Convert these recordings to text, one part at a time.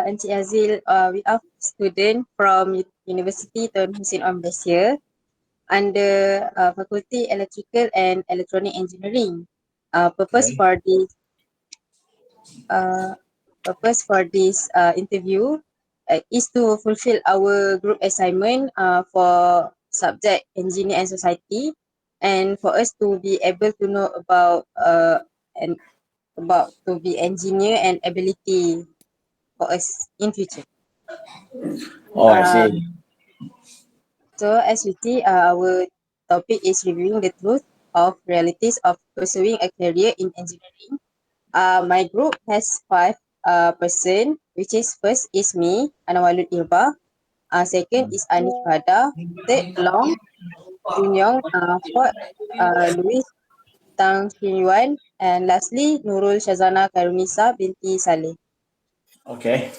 Encik Azil, we are student from University Tun Hussein Om Malaysia under Faculty Electrical and Electronic Engineering. Purpose Okay. for this interview is to fulfill our group assignment for subject engineer and society, and for us to be able to know and about to be engineer and ability for us in future. Oh, I Uh, see. so as you see, our topic is reviewing the truth of realities of pursuing a career in engineering. My group has five person, which is first is me, Anawalud Irba. Second is Anis Rada. Third, Long Junyong. Fourth, Louis Tang Xin Yuan. And lastly, Nurul Shazana Karunisa binti Saleh. Okay.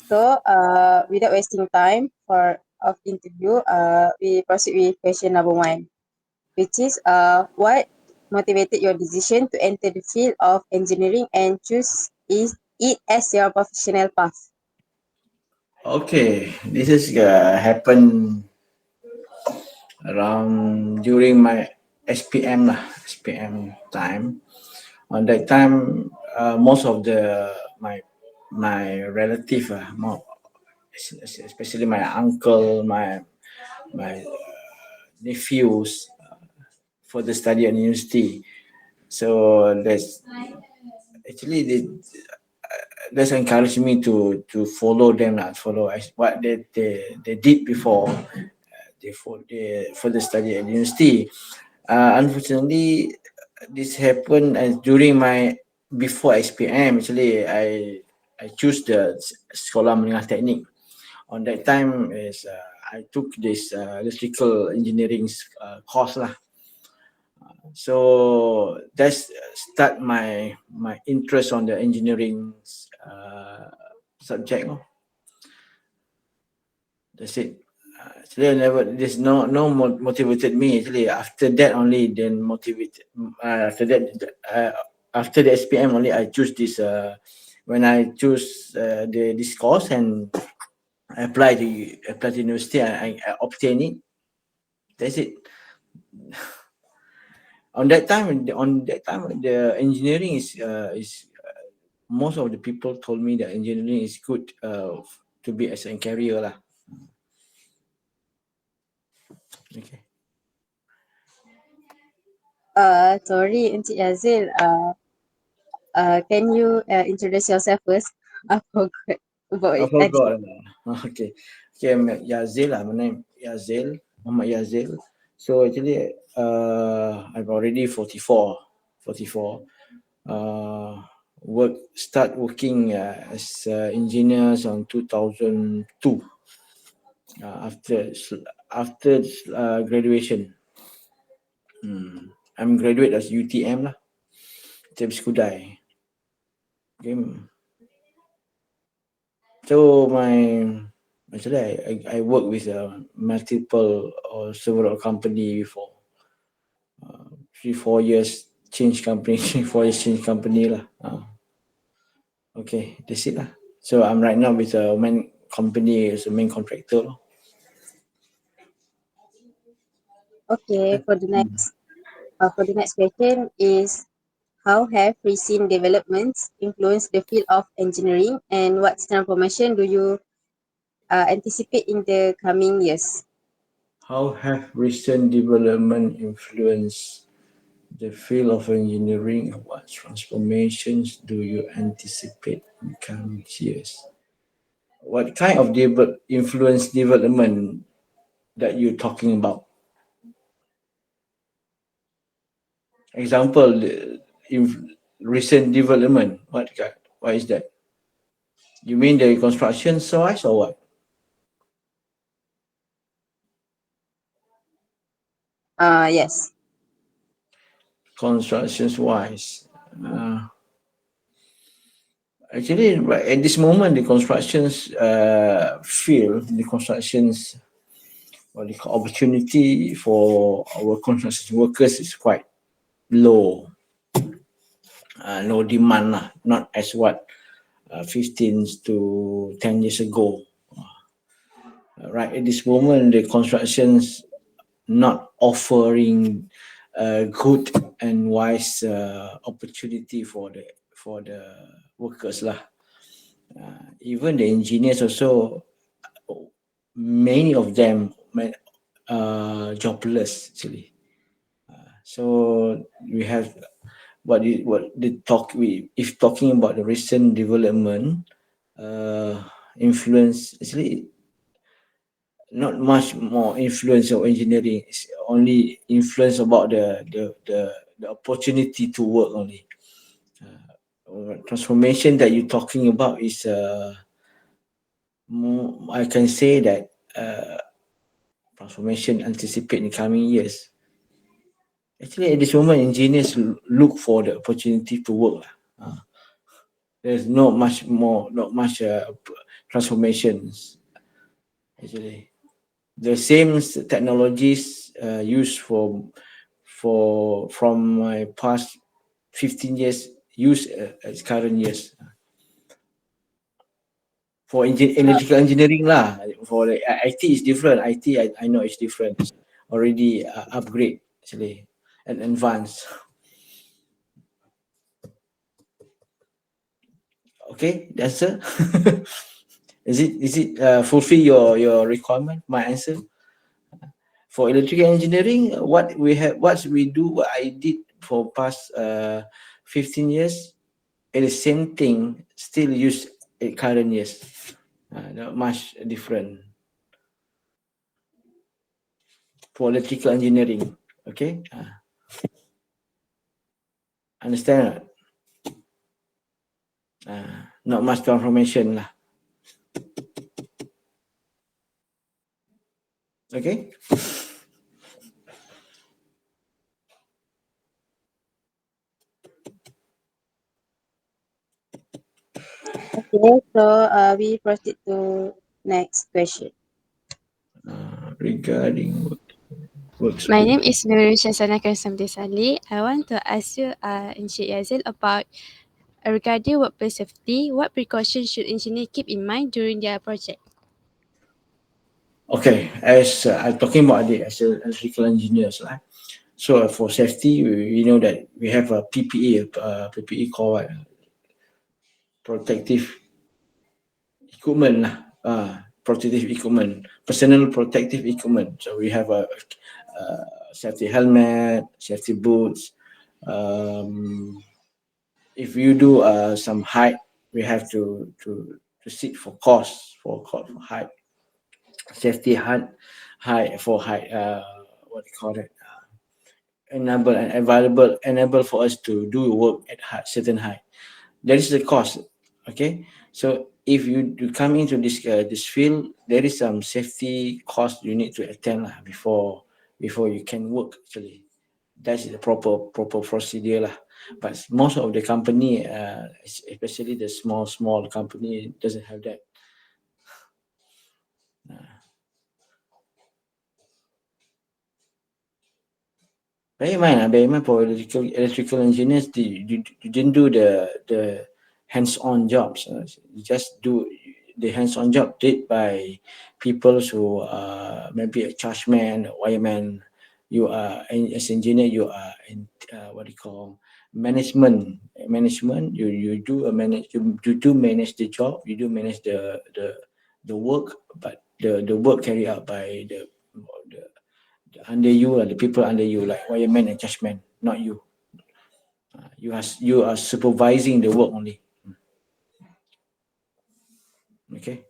So, without wasting time for of interview, we proceed with question number one, which is what motivated your decision to enter the field of engineering and choose it as your professional path? Okay. This is happened around during my SPM lah, SPM time. On that time, most of my relative, especially my uncle, my nephews, for the study at university. So actually that's encouraged me to follow them, follow what they did before they further study at university. Unfortunately, this happened during my before SPM. Actually, I choose the Sekolah Menengah Teknik. On that time is I took this electrical engineering course lah. So that's start my interest on the engineering subject. That's it. Actually, I never. There's no motivated me. Actually, after that only then motivated. After the SPM only I choose this. When I choose this course and I apply to university, I obtain it. That's it. On that time, the engineering is most of the people told me that engineering is good to be as a career lah. Okay. Sorry, Encik Azil. Can you introduce yourself first? I forgot about I it tadi. forgot. Okay. Okay, I'm Yazil. My name Yazil. Muhammad Yazil. So actually, I'm already 44. 44. Start working as engineers on 2002. After graduation. I'm graduate as UTM lah. UTM Skudai. Okay. So actually I work with multiple or several company before. 3-4 years change company, 3-4 years change company lah. Okay, that's it lah. So I'm right now with a main company as a main contractor. Okay, for the next question is, how have recent developments influenced the field of engineering, and what transformation do you anticipate in the coming years? How have recent development influenced the field of engineering, and what transformations do you anticipate in coming years? What kind of influence development that you're talking about? Example, recent development. What is that? You mean the construction size or what? Yes. Construction wise. Actually, right at this moment, the constructions field, the constructions, what they call opportunity for our construction workers is quite low. No demand lah, not as what 15 to 10 years ago. Right at this moment, the constructions not offering good and wise opportunity for the workers lah. Even the engineers also, many of them jobless actually. So we have what the talk we if talking about the recent development influence actually not much more influence of engineering. It's only influence about the opportunity to work only. Transformation that you're talking about is more, I can say that transformation anticipate in the coming years. Actually, at this moment, engineers look for the opportunity to work. There's not much more, not much transformations. Actually, the same technologies used from my past 15 years use as current years. For electrical engineering lah, for the IT is different. IT I know it's different. It's already upgrade actually and advanced. Okay, the answer. is it fulfill your requirement? My answer for electrical engineering, what we do, what I did for past 15 years, it is same thing still used in current years. Not much different for electrical engineering. Okay, understand? Not much transformation lah. Okay. Okay, so we proceed to next question. Regarding work My scope. name is Nurul Shazana Samdi Saleh. I want to ask you, Encik Yazil, about regarding workplace safety. What precautions should engineers keep in mind during their project? Okay, as I'm talking about the as electrical engineers, right? So for safety, we know that we have a PPE called protective equipment lah. Protective equipment, personal protective equipment. So we have a safety helmet, safety boots. If you do some height, we have to sit for course for height, safety height for height. What do you call it? Enable for us to do work at certain height. That is the cost. Okay, so if you come into this field, there is some safety cost you need to attend before you can work actually. That's the proper procedure lah. But most of the company, especially the small company, doesn't have that. Bear in mind for electrical engineers, you didn't do the hands-on jobs. You just do the hands-on job did by people who maybe a chargeman, a wireman. You are as engineer, you are in what do you call management. You do manage the job. You do manage the work, but the work carried out by the under you, the people under you, like wireman and chargeman, not you. You are supervising the work only. Okay.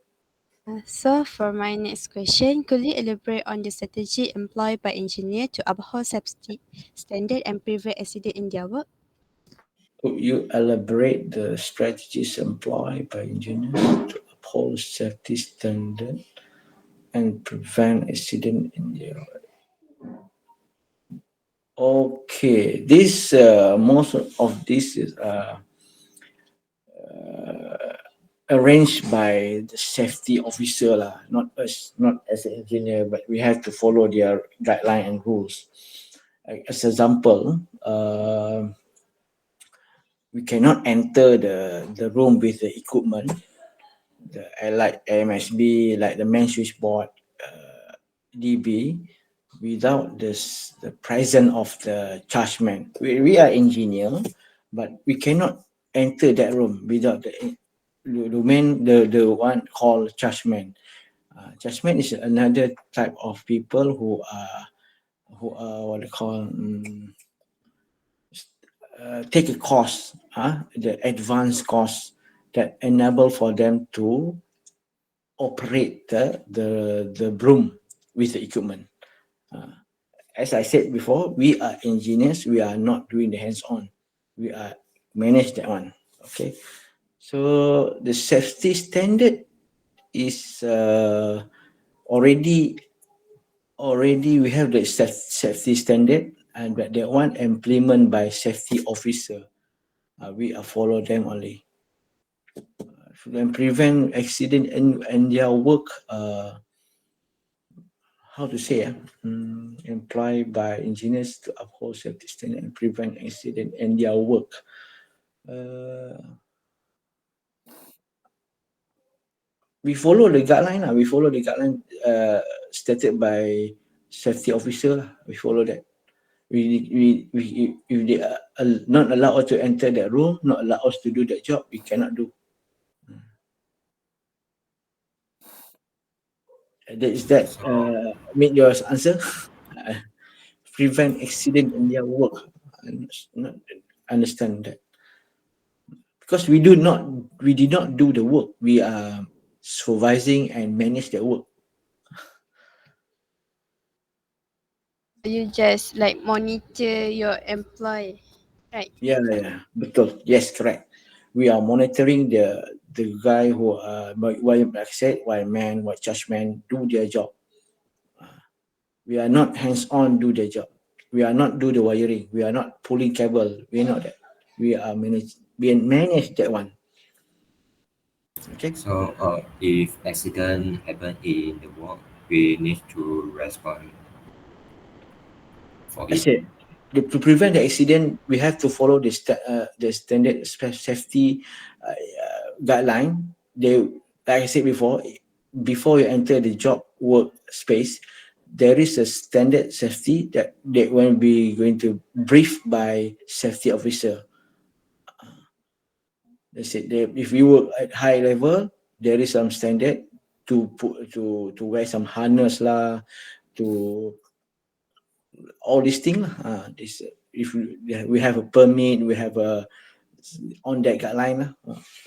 So for my next question, could you elaborate on the strategy employed by engineers to uphold safety standard and prevent accident in their work? Could you elaborate the strategies employed by engineers to uphold safety standard and prevent accident in their work? Okay, this most of this is arranged by the safety officer lah, not us, not as an engineer, but we have to follow their guideline and rules. As example, we cannot enter the room with the equipment, like MSB, like the main switchboard, DB, without the presence of the chargeman. We are engineer, but we cannot enter that room without the one called chargeman. Chargeman is another type of people who are what they call take a course, the advanced course that enable for them to operate the broom with the equipment. As I said before, we are engineers. We are not doing the hands-on. We are manage that one. Okay. So the safety standard is already we have the safety standard, and that one implemented by safety officer. We are follow them only. And prevent accident and their work. How to say? Employed by engineers to uphold safety standard and prevent accident in their work. We follow the guideline. We follow the guideline stated by safety officer. We follow that. If they are not allow us to enter that room, not allow us to do that job, we cannot do. Is that meet your answer? Prevent accident in their work. Not understand that, because we did not do the work. We are supervising and manage the work. You just like monitor your employee, right? Yeah, betul. Yes, correct. We are monitoring the guy who like I said, white man, white chargeman do their job. We are not hands-on do their job. We are not do the wiring. We are not pulling cable. We are not that. We are manage that one. Okay. So, if accident happen in the work, we need to respond for I it. said to prevent the accident, we have to follow the standard safety guideline. They, like I said before you enter the job work space, there is a standard safety that they will be going to brief by safety officer. They said if you work at high level, there is some standard to put to wear some harness lah, to all these things. This if we have a permit, we have a on that guideline.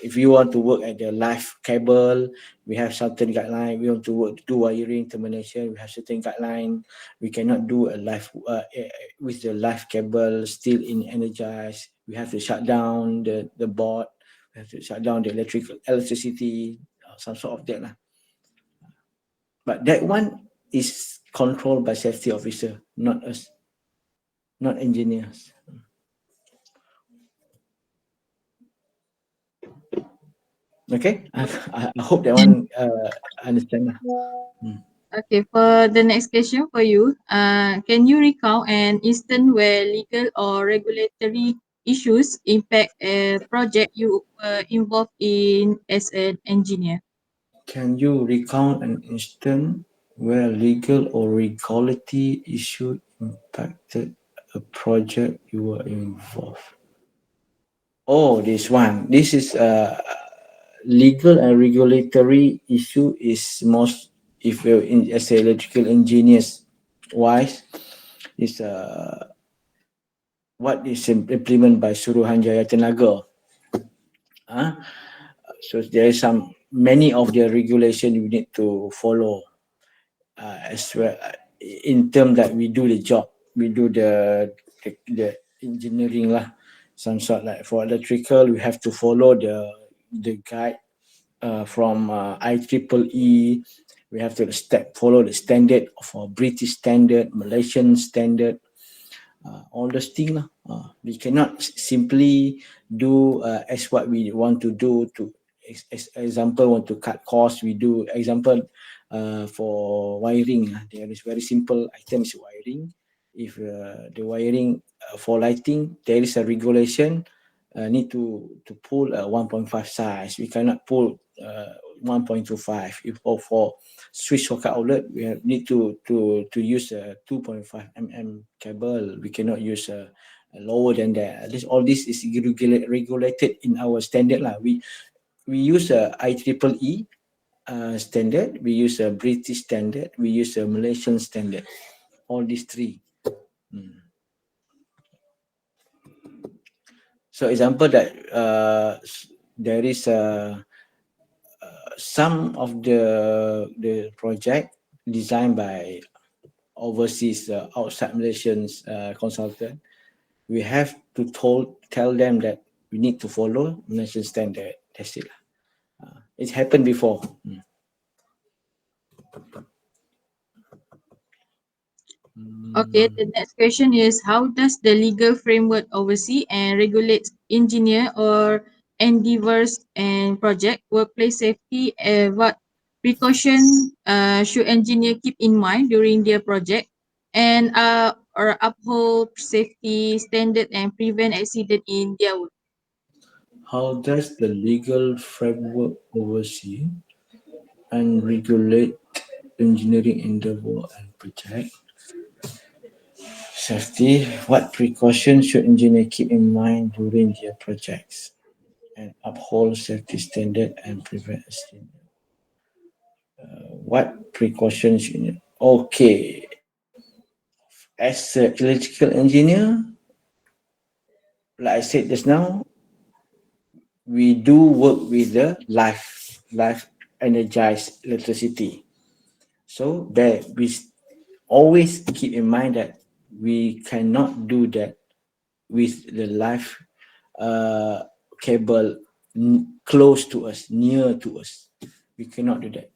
If you want to work at the live cable, we have certain guideline. We want to work do wiring termination, we have certain guideline. We cannot do a live with the live cable still in energized. We have to shut down the board. We have to shut down the electricity, some sort of that lah. But that one is controlled by safety officer, not us, not engineers. Okay, I hope that one understand lah. Okay, for the next question for you, can you recount an instance where legal or regulatory issues impact a project you were involved in as an engineer? Can you recount an instance where legal or regulatory issue impacted a project you were involved? Oh, this one. This is legal and regulatory issue is most, if you're in as a electrical engineers wise, is what is implemented by Suruhanjaya Tenaga. So there is many of the regulation you need to follow as well, in terms that we do the job, we do the engineering lah. Some sort like for electrical, we have to follow the guide from IEEE. We have to follow the standard of British standard, Malaysian standard, all those things lah. We cannot simply do as what we want to do. To example, want to cut costs, we do example for wiring. There is very simple items wiring. If the wiring for lighting, there is a regulation need to pull a 1.5 size. We cannot pull 1.25. If for switch socket outlet, we need to use a 2.5 mm cable. We cannot use a lower than that. At least all this is regulated in our standard lah. We use a IEEE standard. We use a British standard. We use a Malaysian standard. All these three. So example that there is some of the project designed by overseas outside Malaysian consultant. We have to tell them that we need to follow Malaysian standard. That's it. It's happened before. Okay, the next question is how does the legal framework oversee and regulate engineer or endeavors and project workplace safety? What precaution should engineer keep in mind during their project and or uphold safety standard and prevent accident in their work? How does the legal framework oversee and regulate engineering endeavor and project safety? What precautions should engineers keep in mind during their projects and uphold safety standard and prevent accident? What precautions should you? Okay, as an electrical engineer, like I said just now, we do work with the live energized electricity. So that we always keep in mind that we cannot do that with the live cable close to us, near to us. We cannot do that.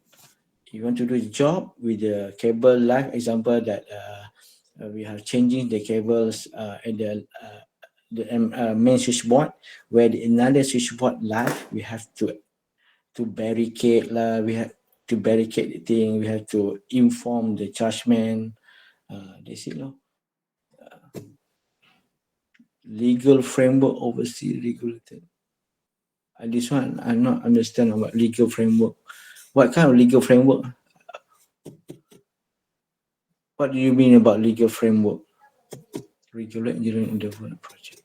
You want to do the job with the cable live, example that we are changing the cables at the main switchboard, where another switchboard live, we have to barricade lah. We have to barricade the thing. We have to inform the chargeman. That's it, no? Legal framework oversee regulated. This one I not understand about legal framework. What kind of legal framework? What do you mean about legal framework? Regulate engineering and development project.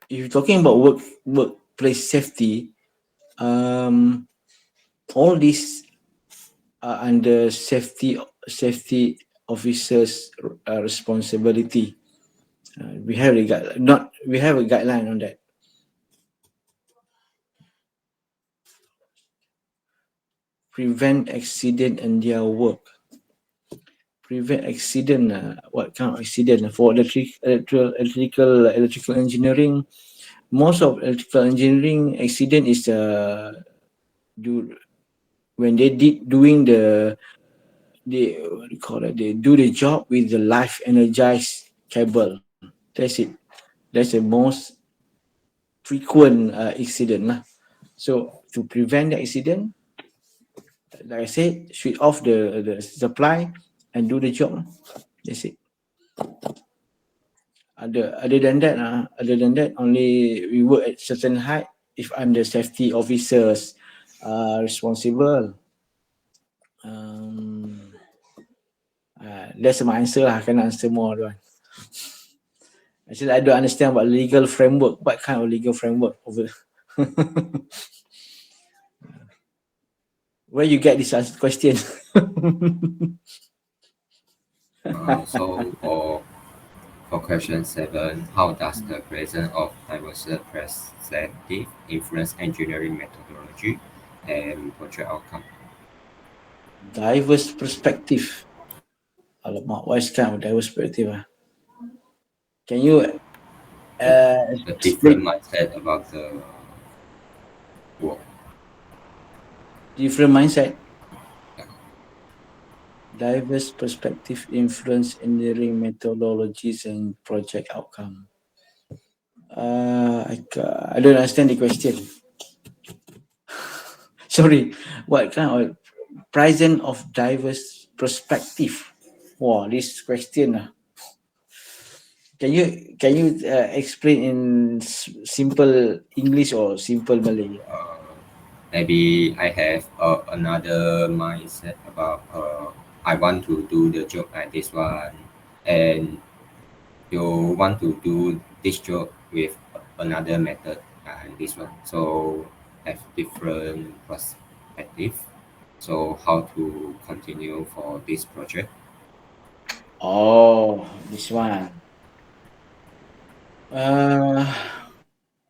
If you're talking about workplace safety, all these are under safety officers' responsibility. We have a guideline on that. Prevent accident in their work. Prevent accident. What kind of accident? For electrical engineering, most of electrical engineering accident is when they doing they do the job with the live energized cable. That's it. That's the most frequent accident. So to prevent the accident, like I said, switch off the supply and do the job. That's it. Other than that, only we work at certain height. If I'm the safety officers responsible, that's my answer. I cannot answer more. Actually, I don't understand what legal framework. What kind of legal framework over? Where you get this question? So for question 7, how does the presence of diverse perspective influence engineering methodology and project outcome? Diverse perspective. Alamak, what is kind of diverse perspective? Can you The different mindset about the work. Different mindset. Diverse perspective influence engineering methodologies and project outcome. I don't understand the question. Sorry, what kind of presence of diverse perspective? Wow, this question. can you explain in simple English or simple Malay? Maybe I have another mindset about I want to do the job like this one, and you want to do this job with another method like this one. So have different perspective. So how to continue for this project? Oh, this one. Uh,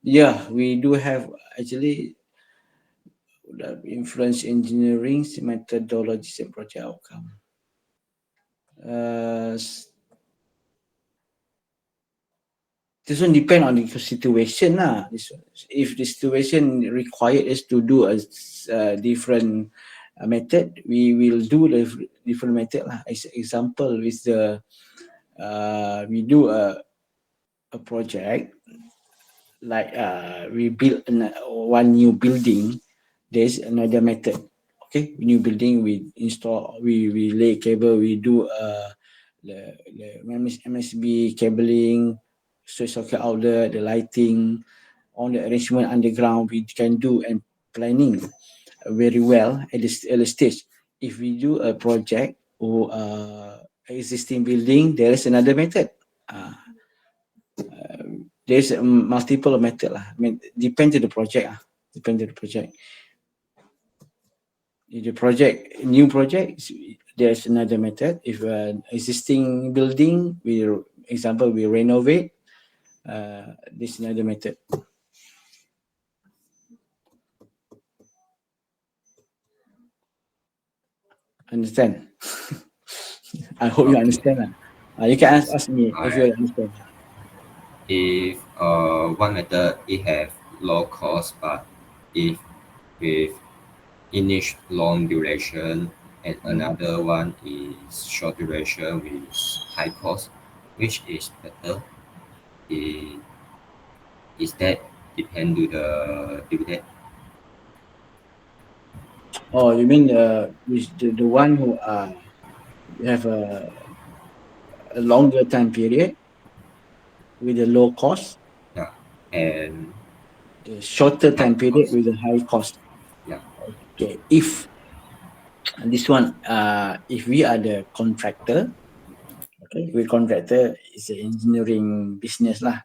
yeah, we do have actually the influence engineering methodologies and project outcome. This one depend on the situation lah. If the situation required us to do a different method, we will do the different method lah. As example, with the we do a project like we build one new building. There's another method. Okay, new building we install, we lay cable, we do the MSB cabling, switch socket outlet, the lighting, all the arrangement underground we can do and planning very well at the stage. If we do a project or existing building, there is another method. There's multiple method lah. I mean, depends on the project lah. Depends on the project. If the project, new project, there's another method. If an existing building, example, we renovate, this another method. Understand? I hope you understand. You can ask me if you understand. If one method it have low cost, but if with initial long duration, and another one is short duration with high cost, which is better? Is that depend to the dividend? Oh, you mean the one who have a longer time period with a low cost? Yeah, and The shorter time period with a high cost. yeah. Okay, if this one, if we are the contractor, okay, we contractor is an engineering business lah.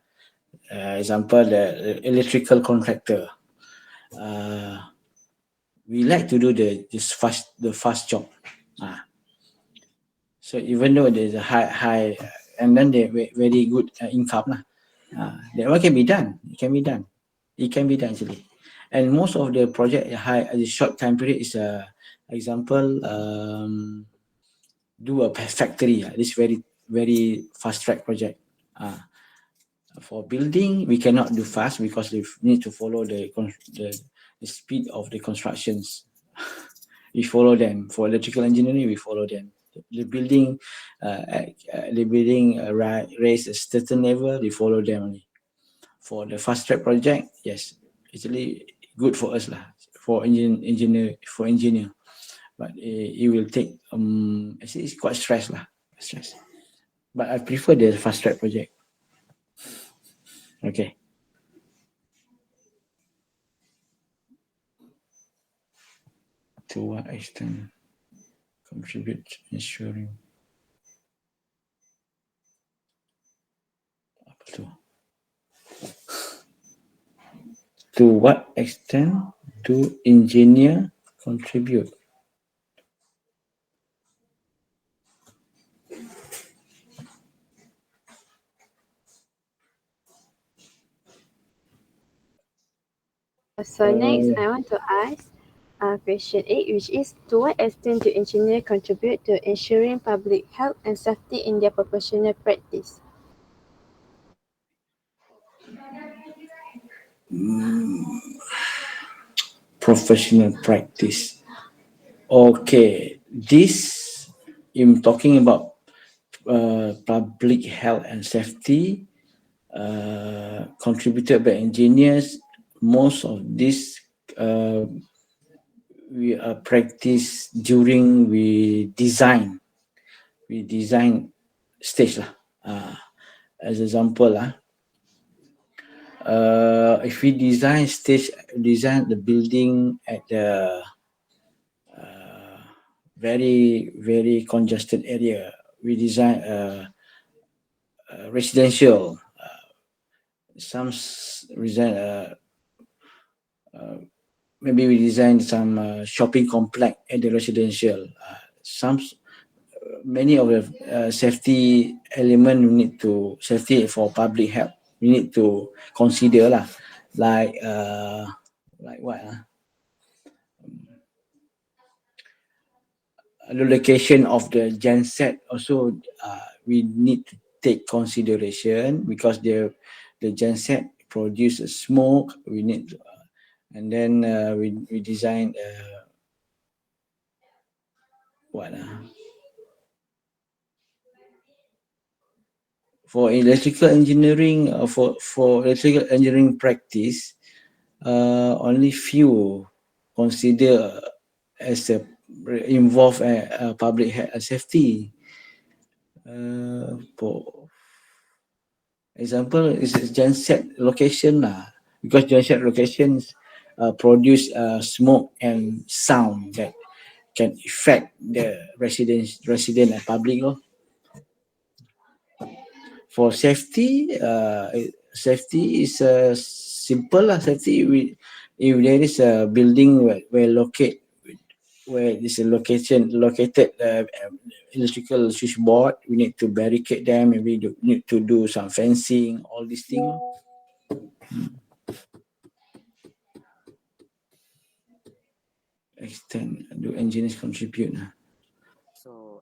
Example, the electrical contractor. We like to do the fast job. So even though there's a high and then they very good income lah, that one can be done. It can be done. It can be done actually. And most of the project the short time period is example, do a factory. This very fast track project. For building, we cannot do fast because we need to follow the speed of the constructions. We follow them. For electrical engineering, we follow them. The building raise a certain level, we follow them only. For the fast track project, yes, actually good for us lah. For engineer, but it will take actually it's quite stress lah. Stress. But I prefer the fast track project. Okay. To what extent contribute ensuring apa tu? To what extent do engineer contribute? So next, I want to ask question 8, which is, to what extent do engineers contribute to ensuring public health and safety in their professional practice? Professional practice. Okay, this I'm talking about public health and safety contributed by engineers. Most of this we practice during we design stage lah. as example, if we design the building at the very congested area, we design residential, some maybe we design some shopping complex at the residential. Many of the safety element we need to safety for public health we need to consider lah, like what the location of the genset also we need to take consideration because the genset produces smoke. We need to, and then we design for electrical engineering for electrical engineering practice, only few consider as a involve public safety. For example, is genset location lah, because genset locations produce smoke and sound that can affect the resident and public. For safety, safety is simple lah. Safety, if there is a building where this located electrical switchboard, we need to barricade them. Maybe need to do some fencing, all these things. Extend, do engineers contribute? So,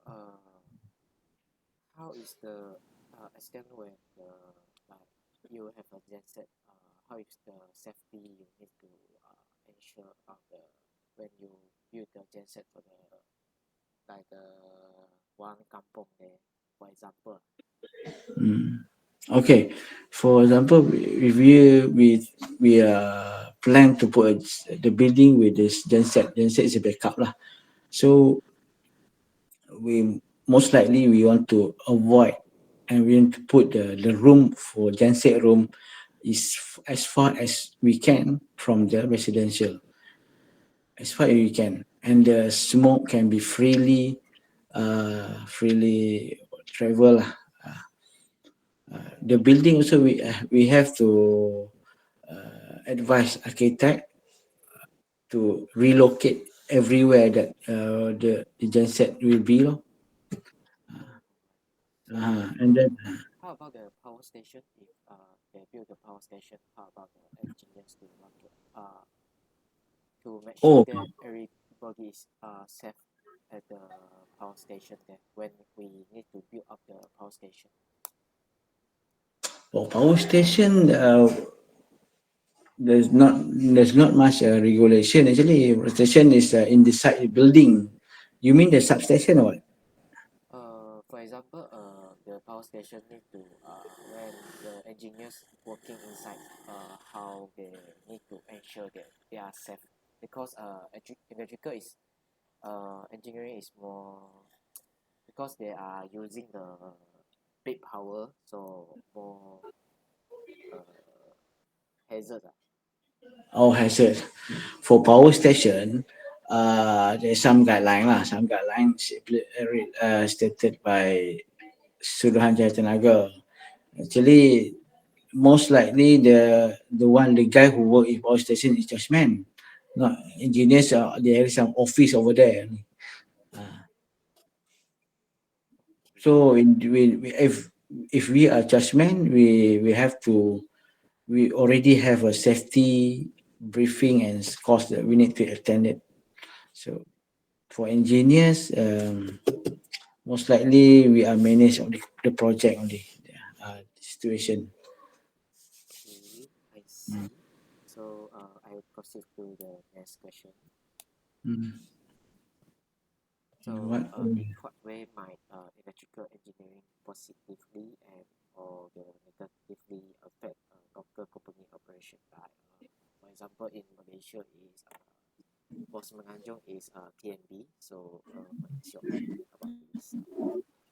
how is the extent when like you have a genset? How is the safety you need to ensure of when you build the genset for the one kampong there, for example? Okay, for example, if we plan to put the building with this genset is a backup lah. So we most likely we want to avoid and we want to put the room for genset room is as far as we can from the residential, as far as we can, and the smoke can be freely travel lah. The building also we have to advise architect to relocate everywhere that the genset will be. And then How about the power station? If they build the power station, how about the engineers to make sure that everybody is safe at the power station there when we need to build up the power station? For power station, there's not much regulation. Actually, station is inside the building. You mean the substation or what? For example, the power station need to when the engineers working inside, how they need to ensure that they are safe because electrical is engineering is more because they are using the big power, so more hazard. Hazard. For power station, there's some guideline lah. Some guidelines stated by Suruhan Jaya Tenaga. Actually, most likely the guy who work in power station is just man, not engineers. There is some office over there. So if we are judgment, we already have a safety briefing and course that we need to attend it. So for engineers, most likely we are managed on the project only situation. Okay, I see. So I will proceed to the next question. So in what way might electrical engineering positively and or negatively affect local company operation? Like for example, in Malaysia is Bos Menganjung is TNB. So what is your opinion about this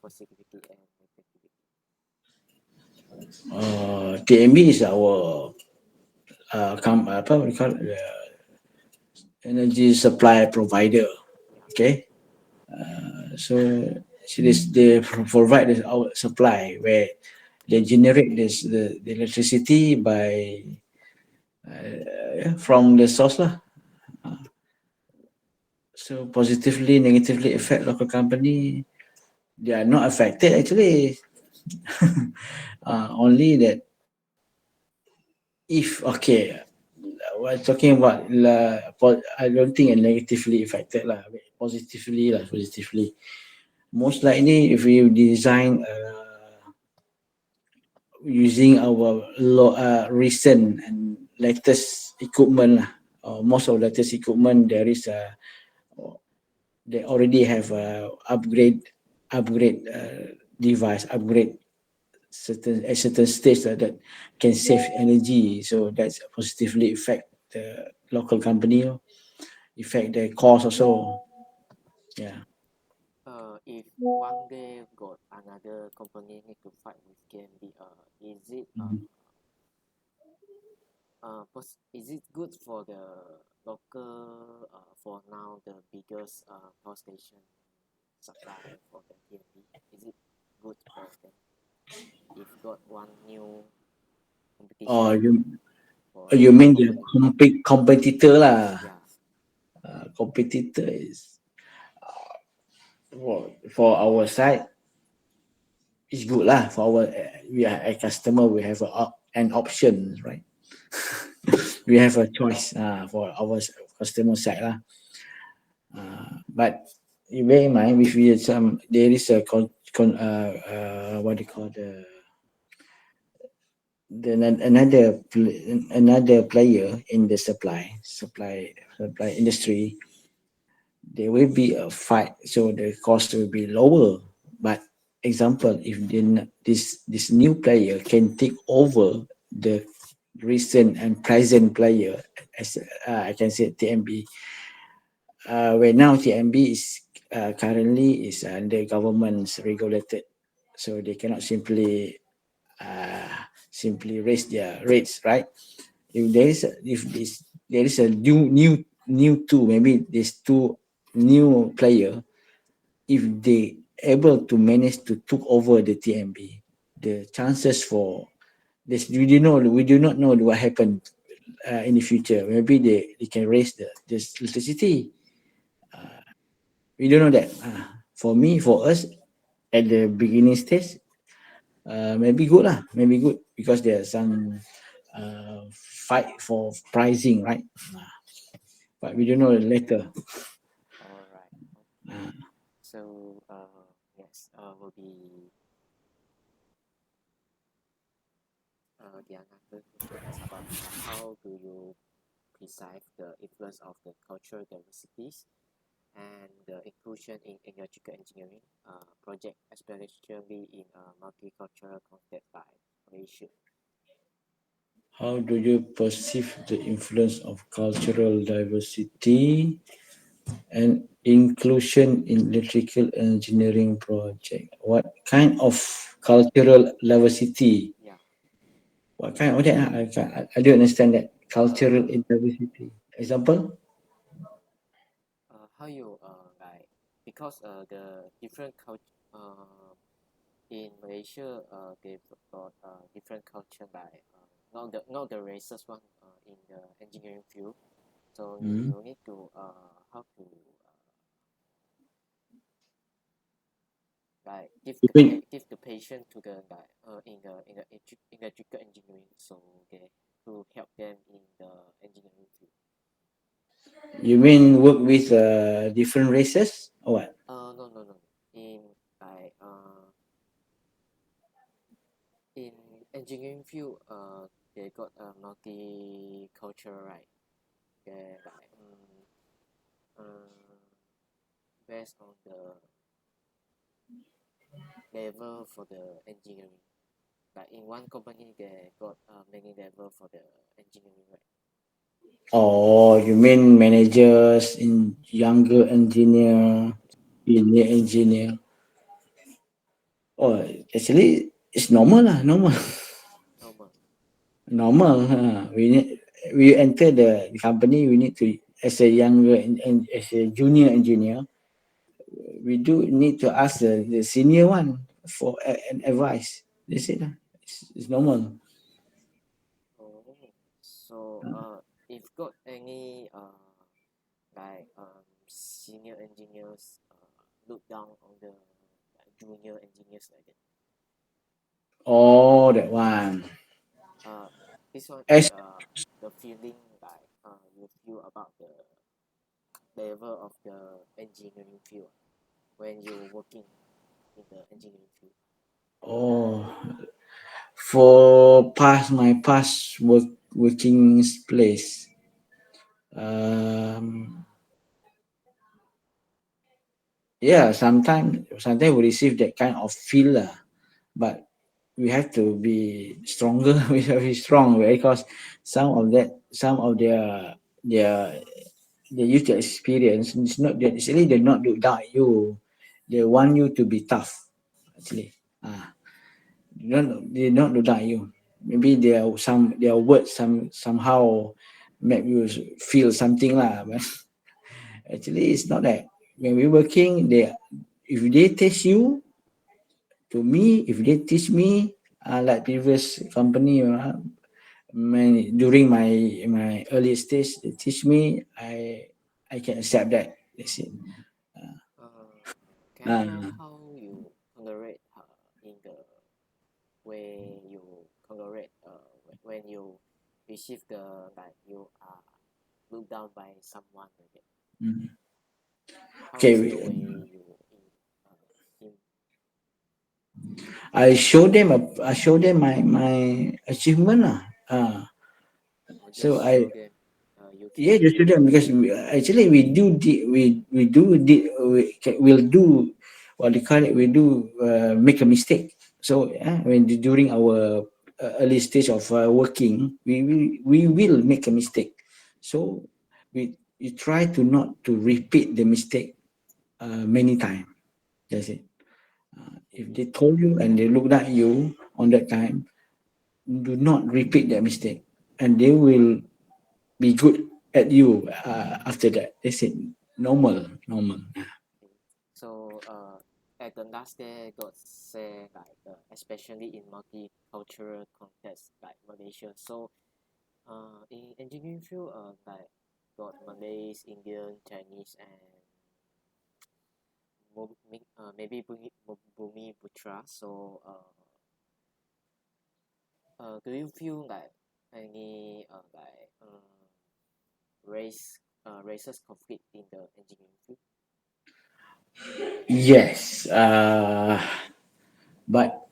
positivity and negativity? TMB is our apa we call it, energy supply provider. Okay, so they provide this our supply where they generate the electricity by from the source lah. So positively, negatively affect local company. They are not affected actually. Only that if okay, we're talking about I don't think it negatively affected lah. Positively. Most likely, if we design using our recent and latest equipment lah, most of the latest equipment they already have upgrade device, upgrade at certain stage that can save energy. So that's positively affect the local company, affect the cost also. Yeah. If one day got another company need to fight with KMB, is it is it good for the local for now the biggest power station supply for the KMB? Is it good for them if got one new competition? You mean the competitor lah? Yeah. Competitor is for our side. It's good lah for our we are a customer. We have an option, right? We have a choice for our customer side lah. But you bear in mind if we there is a what do you call another player in the supply industry, there will be a fight, so the cost will be lower. But example, if this new player can take over the recent and present player, as I can say TMB, where now TMB is currently is under government's regulated, so they cannot simply raise their rates, right? If there is a new two, maybe there's two new player, if they able to manage to took over the TMB, the chances for this we do not know what happened in the future. Maybe they can raise this electricity. We don't know that. For us at the beginning stage, maybe good because there's some fight for pricing, right? But we don't know later. All right. So yes, will be the another question is about how do you perceive the influence of the cultural diversities and the inclusion in electrical engineering project, especially in multicultural context by Malaysia. How do you perceive the influence of cultural diversity and inclusion in electrical engineering project? What kind of cultural diversity? Yeah. What kind of that? I don't understand that. Cultural diversity. Example? How you like because the different culture in Malaysia they've got different culture like not the racist one in the engineering field. So you need to how to like give the patient to the like in the electrical engineering, so okay, to help them in the engineering field. You mean work with different races or what? No. In like in engineering field, they got a multicultural, right? They like based on the level for the engineering. Like in one company, they got many level for the engineering, right? Oh, you mean managers in younger engineer, senior engineer? Oh, actually, it's normal lah, normal. normal. We enter the company. We need to, as a younger and as a junior engineer, we do need to ask the senior one for an advice. That's it. It's normal. Oh, so if got any like senior engineers look down on the junior engineers like that. Oh, that one. This one As is the feeling like you feel about the level of the engineering field when you're working in the engineering field. oh, for my past working place, um, yeah, sometimes we receive that kind of feel lah, but we have to be stronger. We have to be strong because some of their they use their experience. It's not that actually they not look down at you. They want you to be tough. Actually, they not look down at you. Maybe their words somehow make you feel something lah. But actually, it's not that. When we working, if they teach you, to me, if they teach me, like previous company, during my early stage, they teach me, I can accept that. That's it. Can I know how you tolerate in the way you tolerate when you receive the like you are looked down by someone like that? Mm. How Okay, is the way you in I show them my achievement lah. So just show them you yeah, can just show them because actually we'll do what they call it. We do make a mistake. So when during our early stage of working, we will make a mistake. So we try to not to repeat the mistake many times. That's it. If they told you and they looked at you on that time, do not repeat that mistake, and they will be good at you after that. That's it. Normal. so at the last day got say like especially in multicultural context like Malaysia. So in engineering field like got Malays, Indian, Chinese and maybe Bumi Putra. So do you feel like any races conflict in the engineering field? Yes, but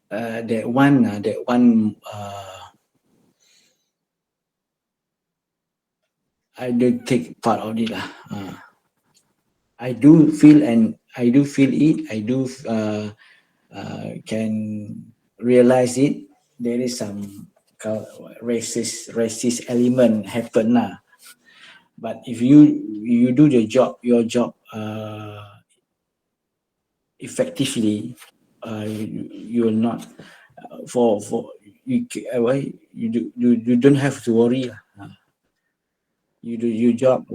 that one, I don't take part of it lah. I do feel it. I do can realize it. There is some racist element happen lah. But if you do your job effectively, you will not for you don't have to worry lah. You do your job,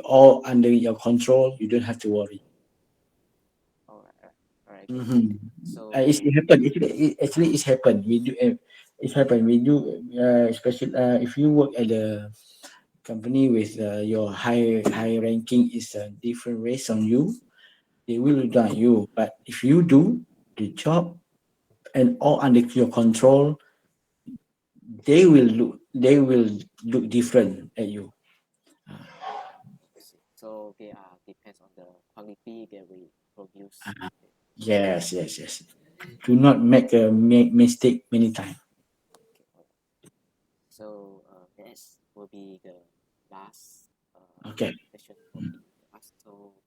all under your control. You don't have to worry. All right. Mm-hmm. So It happened. Actually, it's happened. It's happened. We do, especially if you work at a company with your high ranking is a different race on you, they will look down at you. But if you do the job and all under your control, they will look different at you. so they depends on the quality that we produce. Yes. Do not make a mistake many times. So that will be the last Okay. question for me to ask. So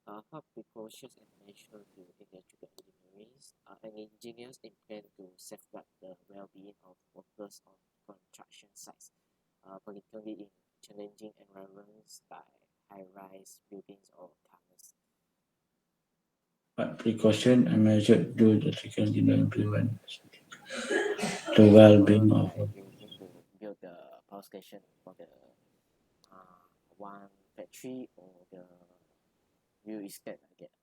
how precautions and measures do electrical engineers and engineers intend to safeguard the well-being of workers on construction sites, particularly in challenging environments like high-rise buildings or tunnels? What precaution and measure do the chicken dinner implement the well-being of Like using power station for the one factory or the real estate like that.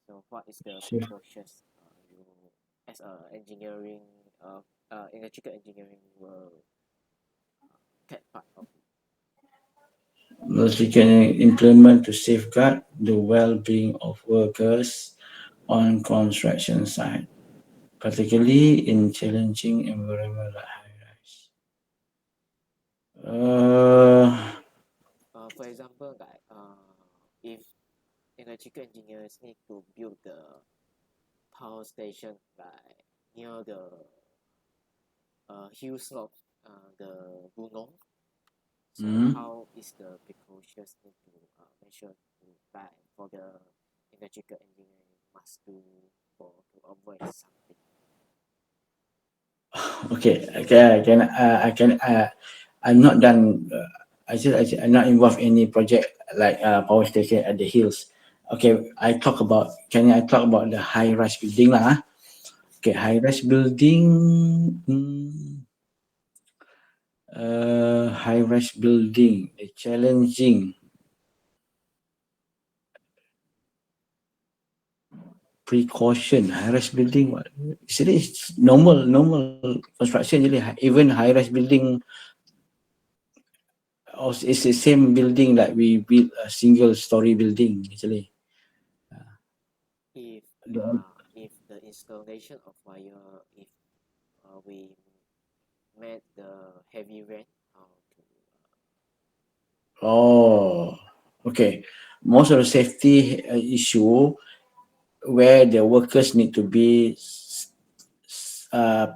So what is the Sure. precautions you as a engineering electrical engineering will take part of? Those we can implement to safeguard the well-being of workers on construction site, particularly in challenging environment like high-rise. For example, like if electrical engineers need to build the power station like near the hill slope, the Gunung. So how is the precautions need to make sure to like for the electrical engineering must do for to avoid something? Okay, I'm not done. Actually, I'm not involved in any project like power station at the hills. Okay, I talk about the high-rise building lah. Ah. Okay, high-rise building. High-rise building, the challenging precaution. High-rise building, what? Actually, it's normal construction. Really, even high-rise building. It's the same building like we build a single story building actually. If the installation of wire, if we met the heavy rain, Oh, okay. Most of the safety issue where the workers need to be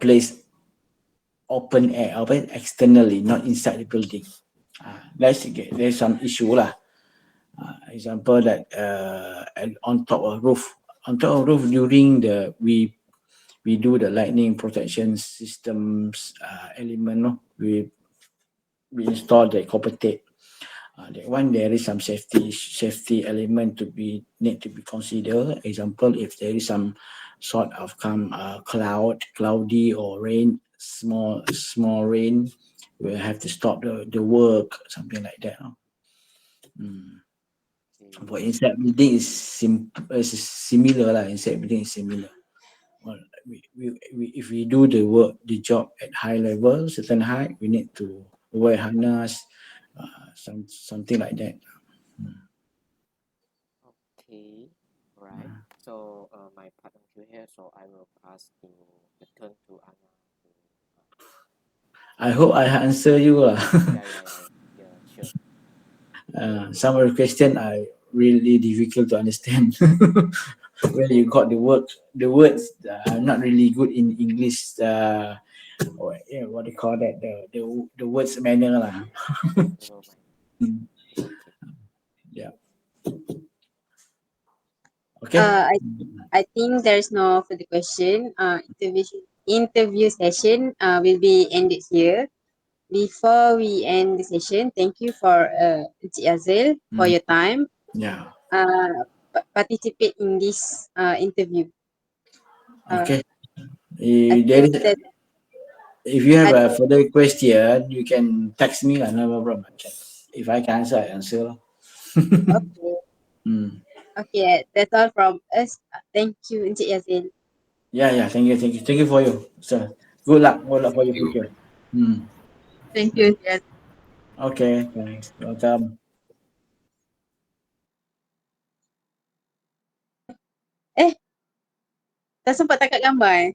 placed open air, externally, not inside the building. There's some issue lah. Example that on top of roof during the we do the lightning protection systems element. No? We install the copper tape. That one there is some safety element need to be considered. Example, if there is some sort of cloudy or rain, small rain, we'll have to stop the work, something like that. No? But inside building is similar lah. Inside building is similar. Well, if we do the job at high level, certain height, we need to wear harness, something like that. Okay, right. So my part until here, so I will pass to the turn to Anna. I hope I answer you lah. Yeah, sure. Some of the question are really difficult to understand. Where you got the words are not really good in English. What do you call that? The words manner lah. Yeah. Okay. I think there's no further question. Interview session will be ended here. Before we end the session, thank you for Encik Azil for your time. Yeah. Participate in this interview. Okay. If you have a further question, you can text me lah. No problem. If I can answer, I answer. Okay. Okay, that's all from us. Thank you, Encik Azil. Yeah. Thank you for you, sir. Good luck for your future. Thank you, Encik Azil. Okay, thanks. Welcome. Tak sempat tangkap gambar